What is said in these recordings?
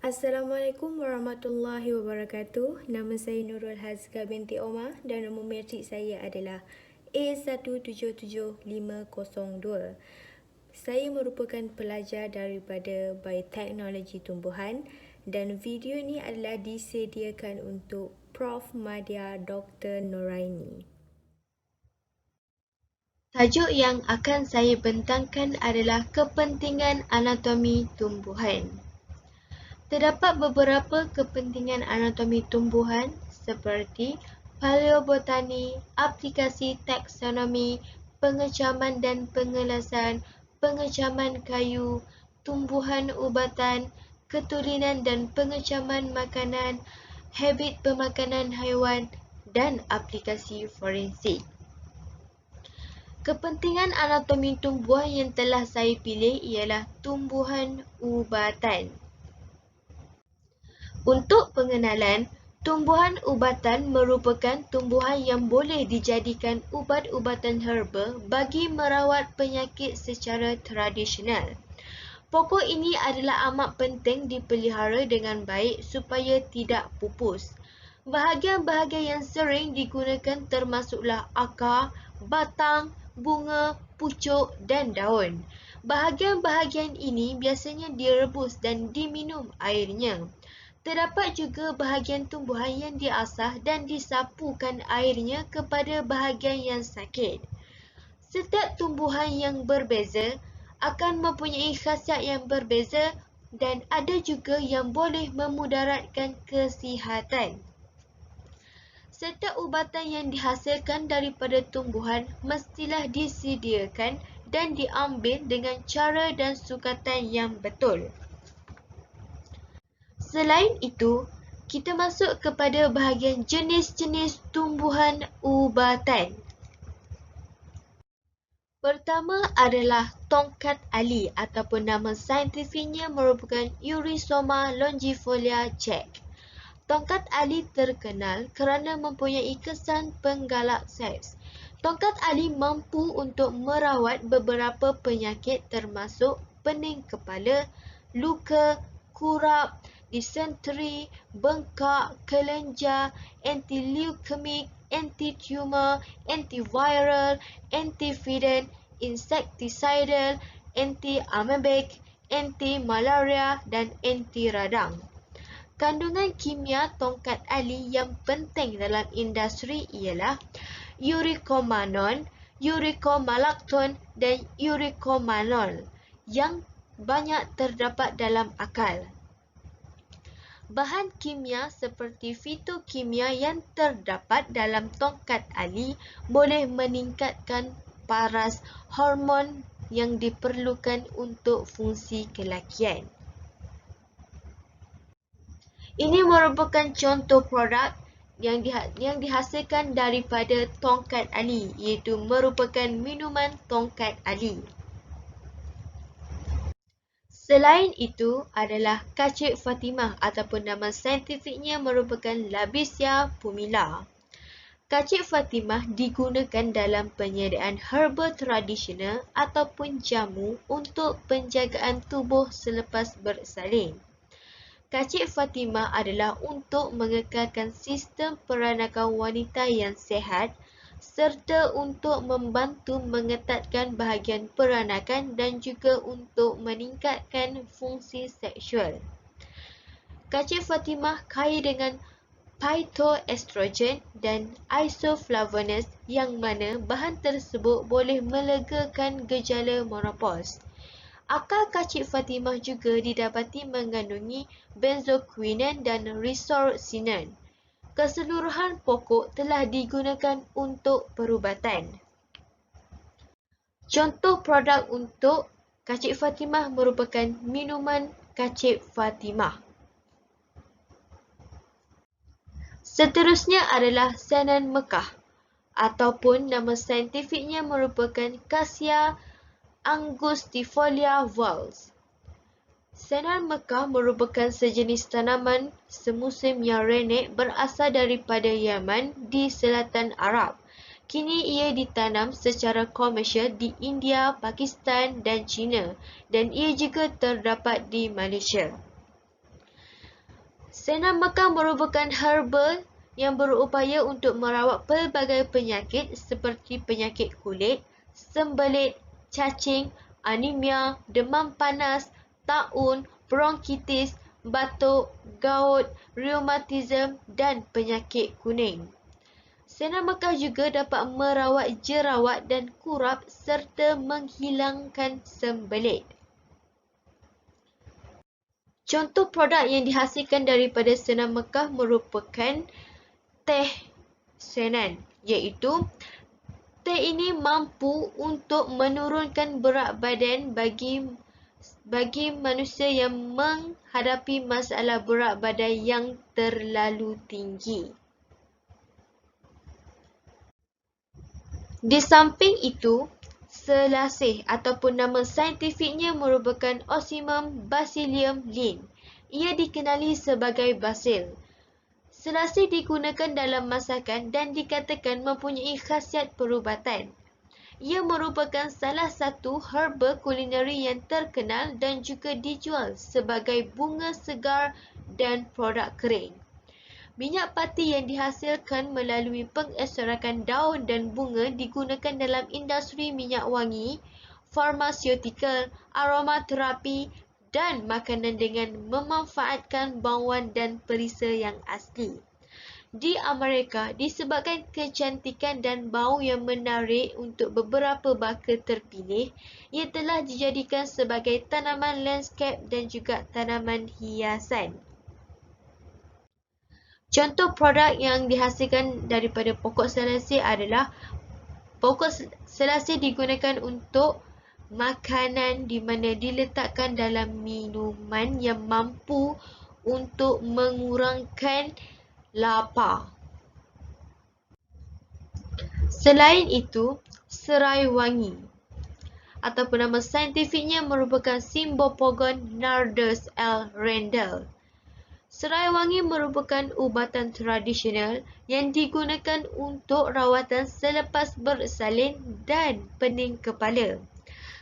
Assalamualaikum warahmatullahi wabarakatuh. Nama saya Nurul Hazka binti Omar dan nombor matrik saya adalah A177502. Saya merupakan pelajar daripada Bioteknologi Tumbuhan dan video ini adalah disediakan untuk Prof. Madya Dr. Noraini. Tajuk yang akan saya bentangkan adalah kepentingan anatomi tumbuhan. Terdapat beberapa kepentingan anatomi tumbuhan seperti paleobotani, aplikasi taksonomi, pengecaman dan pengelasan, pengecaman kayu, tumbuhan ubatan, keturunan dan pengecaman makanan, habit pemakanan haiwan dan aplikasi forensik. Kepentingan anatomi tumbuhan yang telah saya pilih ialah tumbuhan ubatan. Untuk pengenalan, tumbuhan ubatan merupakan tumbuhan yang boleh dijadikan ubat-ubatan herba bagi merawat penyakit secara tradisional. Pokok ini adalah amat penting dipelihara dengan baik supaya tidak pupus. Bahagian-bahagian yang sering digunakan termasuklah akar, batang, bunga, pucuk dan daun. Bahagian-bahagian ini biasanya direbus dan diminum airnya. Terdapat juga bahagian tumbuhan yang diasah dan disapukan airnya kepada bahagian yang sakit. Setiap tumbuhan yang berbeza akan mempunyai khasiat yang berbeza dan ada juga yang boleh memudaratkan kesihatan. Setiap ubatan yang dihasilkan daripada tumbuhan mestilah disediakan dan diambil dengan cara dan sukatan yang betul. Selain itu, kita masuk kepada bahagian jenis-jenis tumbuhan ubatan. Pertama adalah tongkat ali ataupun nama saintifiknya merupakan Eurysoma longifolia Jack. Tongkat ali terkenal kerana mempunyai kesan penggalak seks. Tongkat ali mampu untuk merawat beberapa penyakit termasuk pening kepala, luka, kurap, disenteri, bengkak, kelenjar, anti-leukemik, anti-tumor, antiviral, antividal, insecticidal, anti-amoebic, anti-malaria dan anti-radang. Kandungan kimia tongkat ali yang penting dalam industri ialah uricamanon, uricamolactone dan uricamanol yang banyak terdapat dalam akal. Bahan kimia seperti fitokimia yang terdapat dalam tongkat ali boleh meningkatkan paras hormon yang diperlukan untuk fungsi kelakian. Ini merupakan contoh produk yang dihasilkan daripada tongkat ali, iaitu merupakan minuman tongkat ali. Selain itu adalah kacik Fatimah ataupun nama saintifiknya merupakan Labicia pumila. Kacik Fatimah digunakan dalam penyediaan herba tradisional ataupun jamu untuk penjagaan tubuh selepas bersalin. Kacik Fatimah adalah untuk mengekalkan sistem peranakan wanita yang sihat serta untuk membantu mengetatkan bahagian peranakan dan juga untuk meningkatkan fungsi seksual. Kacik Fatimah kaya dengan phytoestrogen dan isoflavones yang mana bahan tersebut boleh melegakan gejala menopause. Akar kacik Fatimah juga didapati mengandungi benzoquinone dan resorcinone. Keseluruhan pokok telah digunakan untuk perubatan. Contoh produk untuk kacik Fatimah merupakan minuman kacik Fatimah. Seterusnya adalah Senan Mekah ataupun nama saintifiknya merupakan Cassia angustifolia Vals. Senan Mekah merupakan sejenis tanaman semusim yang renek berasal daripada Yaman di selatan Arab. Kini ia ditanam secara komersial di India, Pakistan dan China dan ia juga terdapat di Malaysia. Sena Mekah merupakan herba yang berupaya untuk merawat pelbagai penyakit seperti penyakit kulit, sembelit, cacing, anemia, demam panas, taun, bronkitis, batuk, gout, reumatism dan penyakit kuning. Sena Mekah juga dapat merawat jerawat dan kurap serta menghilangkan sembelit. Contoh produk yang dihasilkan daripada Sena Mekah merupakan teh Senan, iaitu teh ini mampu untuk menurunkan berat badan bagi manusia yang menghadapi masalah berat badan yang terlalu tinggi. Di samping itu, selasih ataupun nama saintifiknya merupakan Ocimum bacillium Linn. Ia dikenali sebagai basil. Selasih digunakan dalam masakan dan dikatakan mempunyai khasiat perubatan. Ia merupakan salah satu herba kulineri yang terkenal dan juga dijual sebagai bunga segar dan produk kering. Minyak pati yang dihasilkan melalui pengekserakan daun dan bunga digunakan dalam industri minyak wangi, farmaseutical, aromaterapi dan makanan dengan memanfaatkan bawang dan perisa yang asli. Di Amerika, disebabkan kecantikan dan bau yang menarik untuk beberapa baka terpilih, ia telah dijadikan sebagai tanaman landscape dan juga tanaman hiasan. Contoh produk yang dihasilkan daripada pokok selasih adalah pokok selasih digunakan untuk makanan di mana diletakkan dalam minuman yang mampu untuk mengurangkan lapar. Selain itu, serai wangi ataupun nama saintifiknya merupakan Cymbopogon nardus L. Randall. Serai wangi merupakan ubatan tradisional yang digunakan untuk rawatan selepas bersalin dan pening kepala.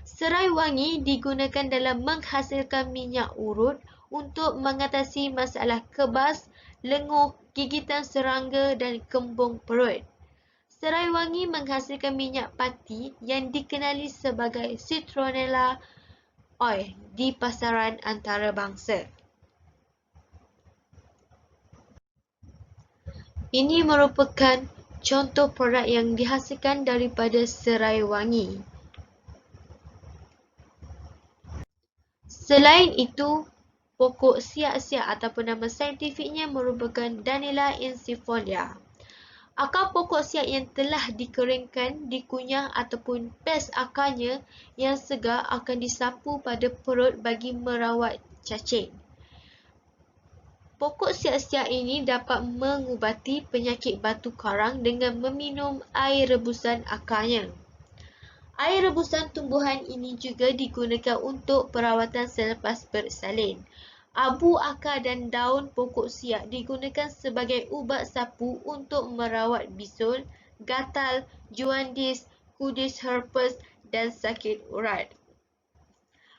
Serai wangi digunakan dalam menghasilkan minyak urut untuk mengatasi masalah kebas, lenguh, gigitan serangga dan kembung perut. Serai wangi menghasilkan minyak pati yang dikenali sebagai citronella oil di pasaran antarabangsa. Ini merupakan contoh produk yang dihasilkan daripada serai wangi. Selain itu, pokok siak-siak ataupun nama saintifiknya merupakan Danella ensifolia. Akar pokok siak yang telah dikeringkan, dikunyah ataupun pes akarnya yang segar akan disapu pada perut bagi merawat cacing. Pokok siak-siak ini dapat mengubati penyakit batu karang dengan meminum air rebusan akarnya. Air rebusan tumbuhan ini juga digunakan untuk perawatan selepas bersalin. Abu akar dan daun pokok siak digunakan sebagai ubat sapu untuk merawat bisul, gatal, jaundice, kudis herpes dan sakit urat.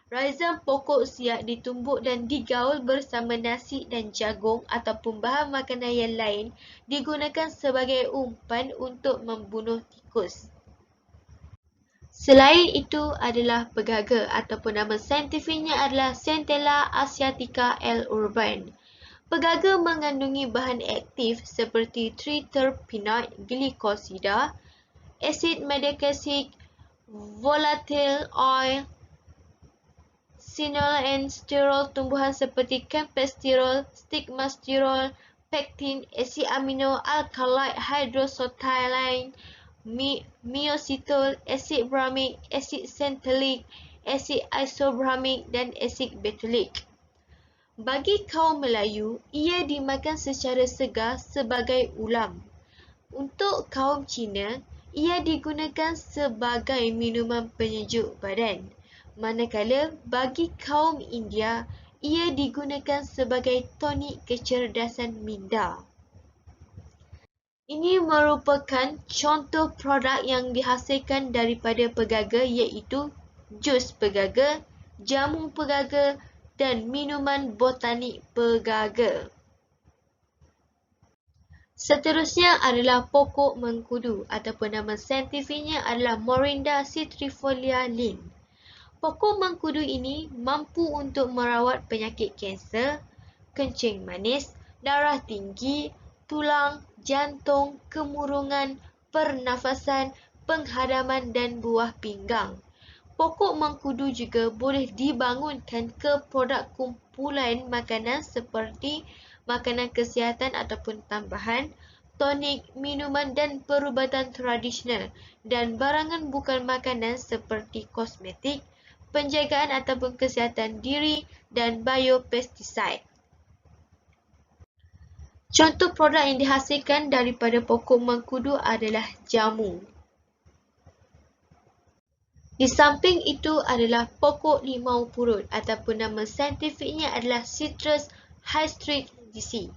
Rhizome pokok siak ditumbuk dan digaul bersama nasi dan jagung ataupun bahan makanan yang lain digunakan sebagai umpan untuk membunuh tikus. Selain itu adalah pegaga ataupun nama saintifiknya adalah Centella asiatica L. urban. Pegaga mengandungi bahan aktif seperti triterpenoid glycosida, asid medicasic, volatile oil, Sinol and sterol tumbuhan seperti campestirol, stigmastirol, pectin, asid amino alkaloid hydroxytyrene, myocytol, asid bromik, asid centellic, asid isobromik dan asid betulic. Bagi kaum Melayu, ia dimakan secara segar sebagai ulam. Untuk kaum Cina, ia digunakan sebagai minuman penyejuk badan. Manakala bagi kaum India, ia digunakan sebagai tonik kecerdasan minda. Ini merupakan contoh produk yang dihasilkan daripada pegaga iaitu jus pegaga, jamu pegaga dan minuman botanik pegaga. Seterusnya adalah pokok mengkudu ataupun nama saintifiknya adalah Morinda citrifolia Linn. Pokok mengkudu ini mampu untuk merawat penyakit kanser, kencing manis, darah tinggi, tulang, jantung, kemurungan, pernafasan, penghadaman dan buah pinggang. Pokok mengkudu juga boleh dibangunkan ke produk kumpulan makanan seperti makanan kesihatan ataupun tambahan, tonik, minuman dan perubatan tradisional dan barangan bukan makanan seperti kosmetik, penjagaan ataupun kesihatan diri dan biopestiside. Contoh produk yang dihasilkan daripada pokok mengkudu adalah jamu. Di samping itu adalah pokok limau purut ataupun nama saintifiknya adalah Citrus hystricea.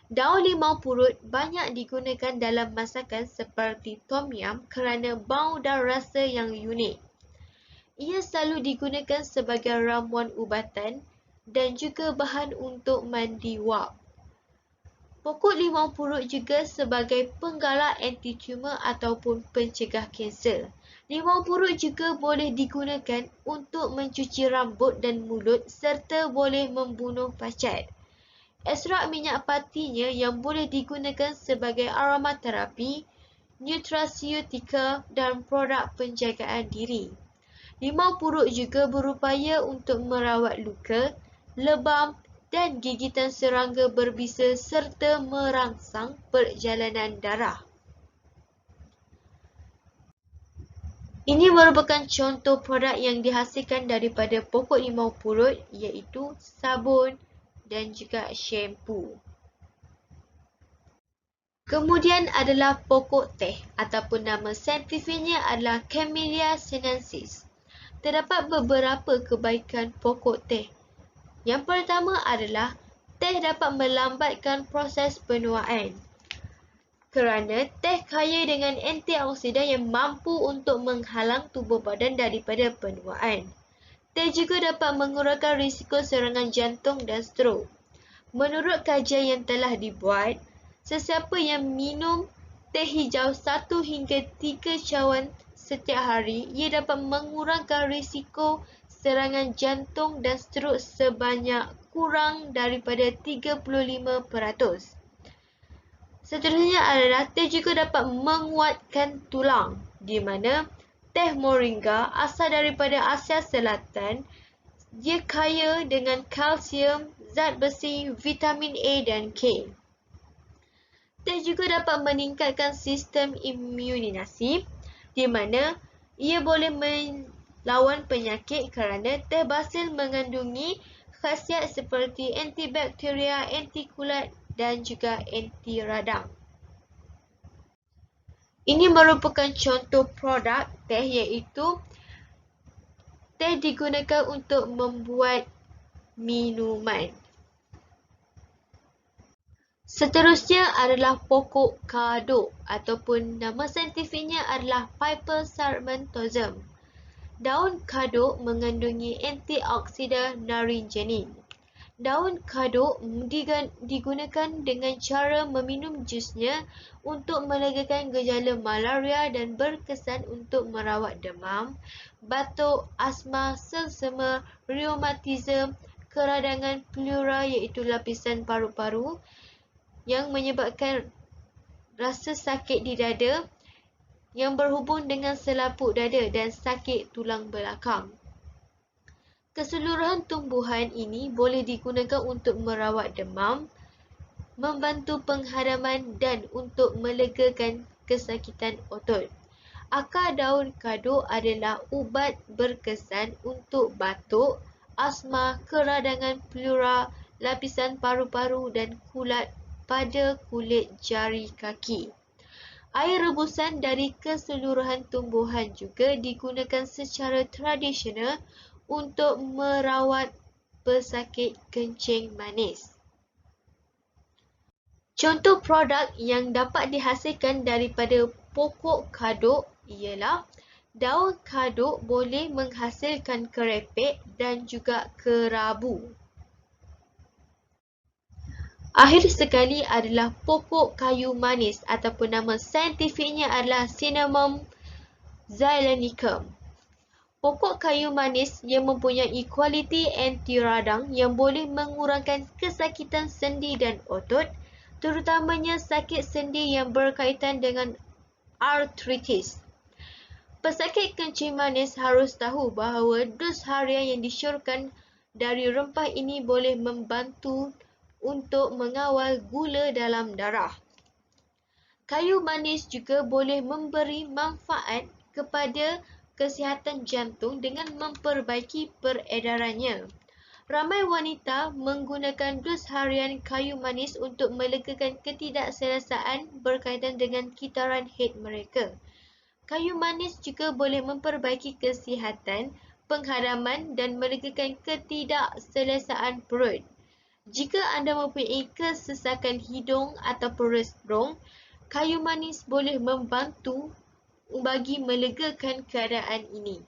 Daun limau purut banyak digunakan dalam masakan seperti tom yum kerana bau dan rasa yang unik. Ia selalu digunakan sebagai ramuan ubatan dan juga bahan untuk mandi wap. Pokok limau purut juga sebagai penggalak anti-tumor ataupun pencegah kanser. Limau purut juga boleh digunakan untuk mencuci rambut dan mulut serta boleh membunuh pacat. Ekstrak minyak patinya yang boleh digunakan sebagai aromaterapi, nutraceutika dan produk penjagaan diri. Limau purut juga berupaya untuk merawat luka, lebam dan gigitan serangga berbisa serta merangsang perjalanan darah. Ini merupakan contoh produk yang dihasilkan daripada pokok limau purut iaitu sabun dan juga shampoo. Kemudian adalah pokok teh ataupun nama saintifiknya adalah Camellia sinensis. Terdapat beberapa kebaikan pokok teh. Yang pertama adalah teh dapat melambatkan proses penuaan. Kerana teh kaya dengan antioksidan yang mampu untuk menghalang tubuh badan daripada penuaan. Teh juga dapat mengurangkan risiko serangan jantung dan strok. Menurut kajian yang telah dibuat, sesiapa yang minum teh hijau 1 hingga 3 cawan setiap hari, ia dapat mengurangkan risiko serangan jantung dan strok sebanyak kurang daripada 35%. Seterusnya adalah teh juga dapat menguatkan tulang, di mana teh moringa asal daripada Asia Selatan. Dia kaya dengan kalsium, zat besi, vitamin A dan K. Teh juga dapat meningkatkan sistem imunisasi, di mana ia boleh melawan penyakit kerana teh basil mengandungi khasiat seperti antibakteria, antikulat dan juga anti radang. Ini merupakan contoh produk teh iaitu teh digunakan untuk membuat minuman. Seterusnya adalah pokok kadok ataupun nama saintifiknya adalah Piper sarmentosum. Daun kadok mengandungi antioksidan naringenin. Daun kadok digunakan dengan cara meminum jusnya untuk melegakan gejala malaria dan berkesan untuk merawat demam, batuk, asma, seksema, reumatisme, keradangan pleura iaitu lapisan paru-paru yang menyebabkan rasa sakit di dada yang berhubung dengan selaput dada dan sakit tulang belakang. Keseluruhan tumbuhan ini boleh digunakan untuk merawat demam, membantu penghadaman dan untuk melegakan kesakitan otot. Akar daun kadok adalah ubat berkesan untuk batuk, asma, keradangan pleura, lapisan paru-paru dan kulat pada kulit jari kaki. Air rebusan dari keseluruhan tumbuhan juga digunakan secara tradisional untuk merawat pesakit kencing manis. Contoh produk yang dapat dihasilkan daripada pokok kadok ialah daun kadok boleh menghasilkan kerepek dan juga kerabu. Akhir sekali adalah pokok kayu manis ataupun nama saintifiknya adalah Cinnamomum zeylanicum. Pokok kayu manis yang mempunyai kualiti anti radang yang boleh mengurangkan kesakitan sendi dan otot, terutamanya sakit sendi yang berkaitan dengan artritis. Pesakit kencing manis harus tahu bahawa dos harian yang disyorkan dari rempah ini boleh membantu untuk mengawal gula dalam darah. Kayu manis juga boleh memberi manfaat kepada kesihatan jantung dengan memperbaiki peredarannya. Ramai wanita menggunakan dos harian kayu manis untuk melegakan ketidakselesaan berkaitan dengan kitaran haid mereka. Kayu manis juga boleh memperbaiki kesihatan, penghadaman dan melegakan ketidakselesaan perut. Jika anda mempunyai kesesakan hidung atau perut, kayu manis boleh membantu bagi melegakan keadaan ini.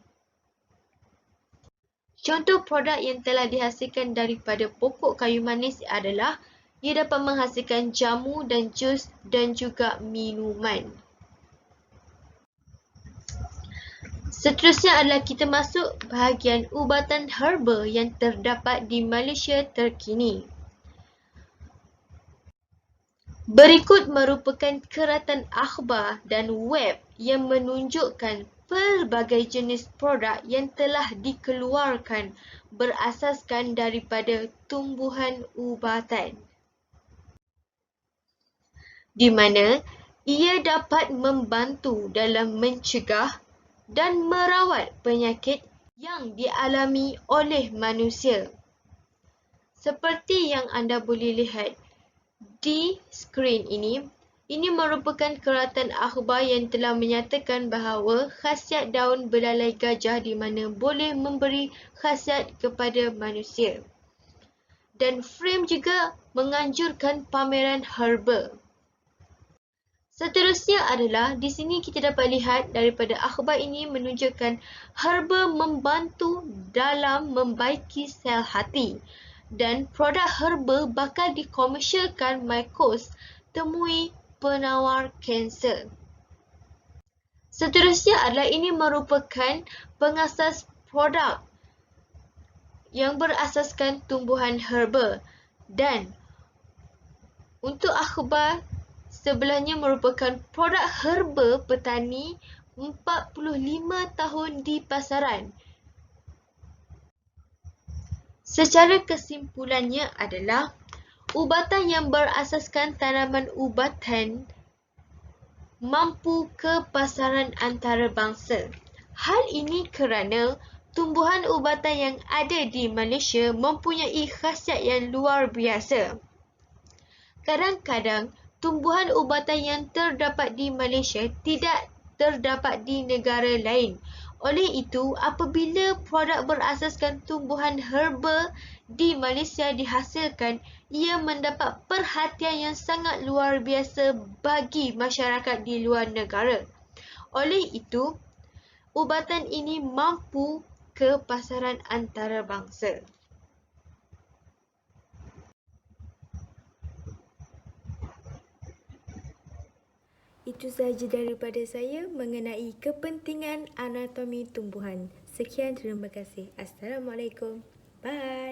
Contoh produk yang telah dihasilkan daripada pokok kayu manis adalah ia dapat menghasilkan jamu dan jus dan juga minuman. Seterusnya adalah kita masuk bahagian ubatan herba yang terdapat di Malaysia terkini. Berikut merupakan keratan akhbar dan web yang menunjukkan pelbagai jenis produk yang telah dikeluarkan berasaskan daripada tumbuhan ubatan, di mana ia dapat membantu dalam mencegah dan merawat penyakit yang dialami oleh manusia. Seperti yang anda boleh lihat di skrin ini merupakan keratan akhbar yang telah menyatakan bahawa khasiat daun belalai gajah di mana boleh memberi khasiat kepada manusia. Dan frame juga menganjurkan pameran herba. Seterusnya adalah di sini kita dapat lihat daripada akhbar ini menunjukkan herba membantu dalam membaiki sel hati dan produk herba bakal dikomersialkan Mycos temui penawar kanser. Seterusnya adalah ini merupakan pengasas produk yang berasaskan tumbuhan herba dan untuk akhbar sebelahnya merupakan produk herba petani 45 tahun di pasaran. Secara kesimpulannya adalah ubatan yang berasaskan tanaman ubatan mampu ke pasaran antarabangsa. Hal ini kerana tumbuhan ubatan yang ada di Malaysia mempunyai khasiat yang luar biasa. Kadang-kadang tumbuhan ubatan yang terdapat di Malaysia tidak terdapat di negara lain. Oleh itu, apabila produk berasaskan tumbuhan herba di Malaysia dihasilkan, ia mendapat perhatian yang sangat luar biasa bagi masyarakat di luar negara. Oleh itu, ubatan ini mampu ke pasaran antarabangsa. Itu sahaja daripada saya mengenai kepentingan anatomi tumbuhan. Sekian, terima kasih. Assalamualaikum. Bye.